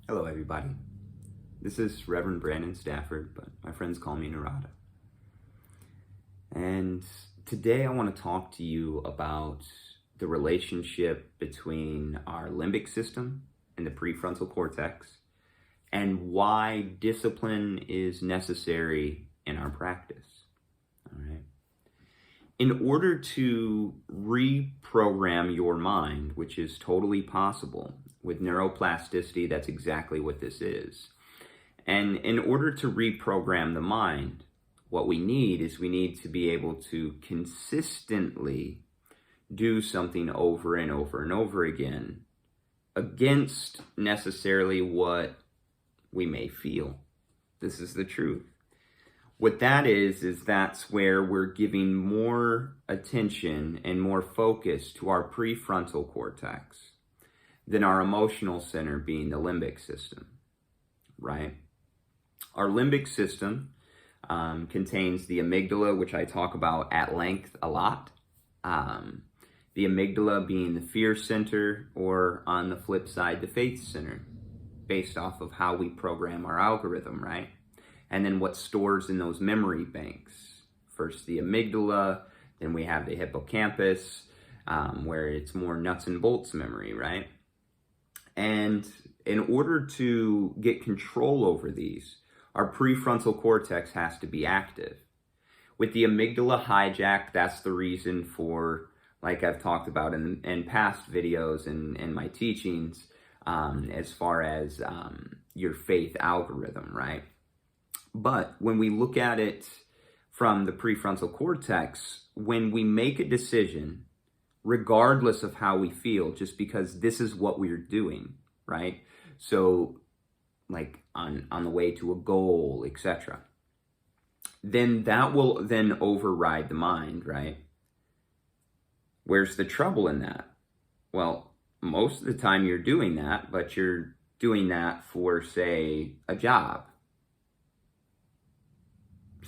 Hello, everybody. This is Reverend Brandon Stafford, but my friends call me Narada. And today I want to talk to you about the relationship between our limbic system and the prefrontal cortex and why discipline is necessary in our practice. All right. In order to reprogram your mind, which is totally possible, with neuroplasticity, that's exactly what this is. And in order to reprogram the mind, what we need to be able to consistently do something over and over and over again against necessarily what we may feel. This is the truth. What that is that's where we're giving more attention and more focus to our prefrontal cortex than our emotional center, being the limbic system, right? Our limbic system contains the amygdala, which I talk about at length a lot. The amygdala being the fear center, or on the flip side, the faith center, based off of how we program our algorithm, right? And then what stores in those memory banks. First the amygdala, then we have the hippocampus, where it's more nuts and bolts memory, right? And in order to get control over these, our prefrontal cortex has to be active. With the amygdala hijacked, that's the reason for, like I've talked about in past videos and my teachings, as far as your faith algorithm, right? But when we look at it from the prefrontal cortex, when we make a decision, regardless of how we feel, just because this is what we're doing, right? So like on the way to a goal, etc., then that will then override the mind, right? Where's the trouble in that? Well, most of the time you're doing that, but you're doing that for, say, a job.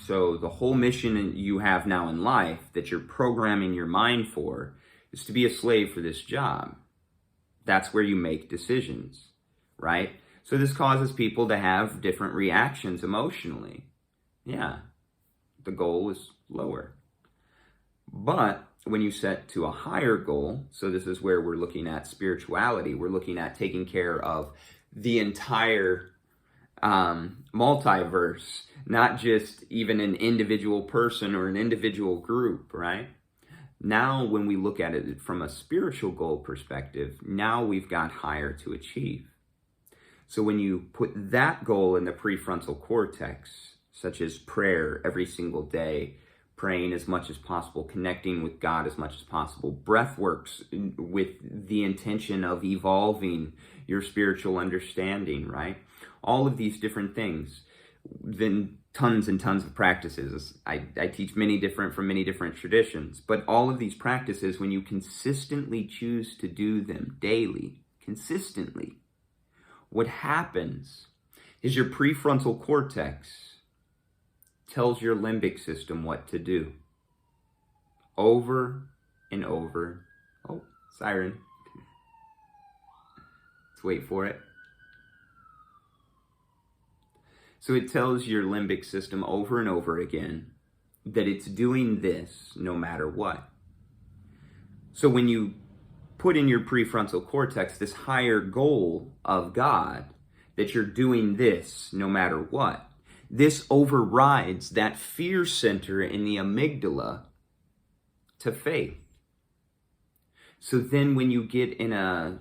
So the whole mission you have now in life that you're programming your mind for is to be a slave for this job. That's where you make decisions, right? So this causes people to have different reactions emotionally. Yeah, the goal is lower. But when you set to a higher goal, so this is where we're looking at spirituality, we're looking at taking care of the entire multiverse, not just even an individual person or an individual group, right? Now, when we look at it from a spiritual goal perspective, now we've got higher to achieve. So when you put that goal in the prefrontal cortex, such as prayer every single day, praying as much as possible, connecting with God as much as possible, breath works with the intention of evolving your spiritual understanding, right? All of these different things, then tons and tons of practices. I teach many different traditions, but all of these practices, when you consistently choose to do them daily, consistently, what happens is your prefrontal cortex tells your limbic system what to do over and over. Oh, siren. Let's wait for it. So it tells your limbic system over and over again that it's doing this no matter what. So when you put in your prefrontal cortex this higher goal of God, that you're doing this no matter what, this overrides that fear center in the amygdala to faith. So then when you get in a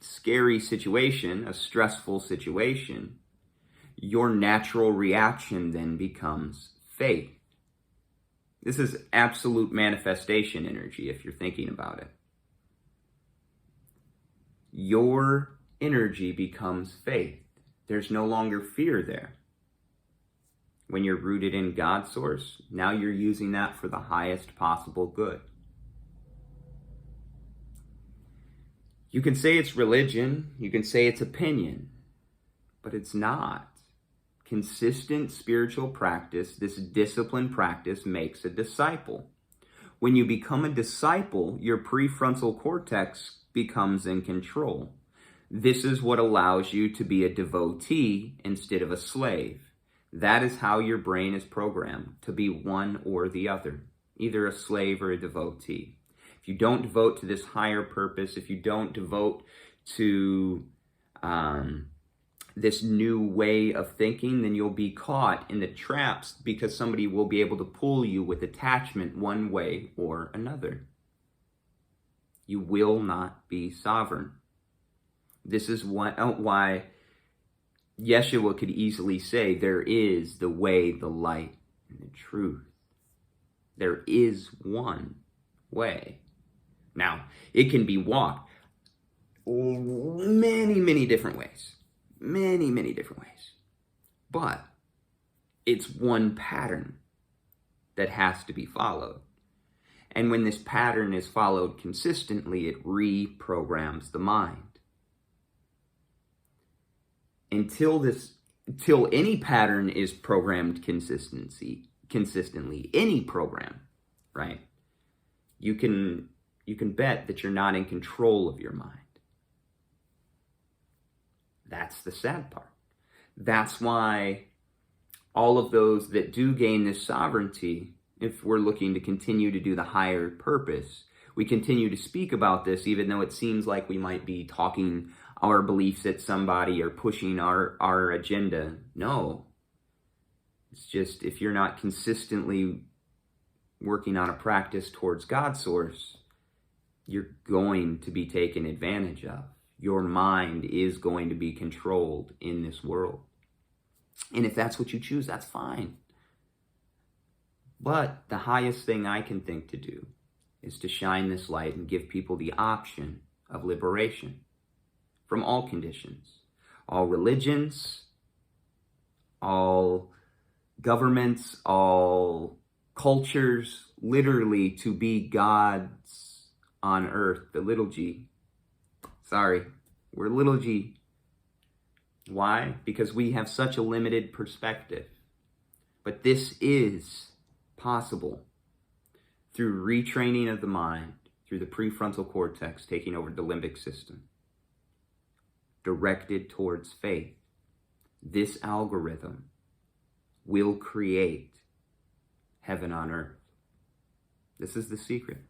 scary situation, a stressful situation, your natural reaction then becomes faith. This is absolute manifestation energy if you're thinking about it. Your energy becomes faith. There's no longer fear there. When you're rooted in God's source, now you're using that for the highest possible good. You can say it's religion, you can say it's opinion, but it's not. Consistent spiritual practice, this disciplined practice, makes a disciple. When you become a disciple, your prefrontal cortex becomes in control. This is what allows you to be a devotee instead of a slave. That is how your brain is programmed, to be one or the other, either a slave or a devotee. If you don't devote to this higher purpose, if you don't devote to this new way of thinking, then you'll be caught in the traps because somebody will be able to pull you with attachment one way or another. You will not be sovereign. This is why Yeshua could easily say, there is the way, the light, and the truth. There is one way. Now, it can be walked many, many different ways. Many, many different ways. But it's one pattern that has to be followed. And when this pattern is followed consistently, it reprograms the mind. Until any pattern is programmed consistently, any program, right? You can bet that you're not in control of your mind. That's the sad part. That's why all of those that do gain this sovereignty, if we're looking to continue to do the higher purpose, we continue to speak about this, even though it seems like we might be talking our beliefs at somebody or pushing our agenda. No. It's just, if you're not consistently working on a practice towards God's source, you're going to be taken advantage of. Your mind is going to be controlled in this world. And if that's what you choose, that's fine. But the highest thing I can think to do is to shine this light and give people the option of liberation from all conditions, all religions, all governments, all cultures, literally to be gods on earth, the little g. Sorry, we're little g. Why? Because we have such a limited perspective. But this is possible through retraining of the mind, through the prefrontal cortex taking over the limbic system, directed towards faith. This algorithm will create heaven on earth. This is the secret.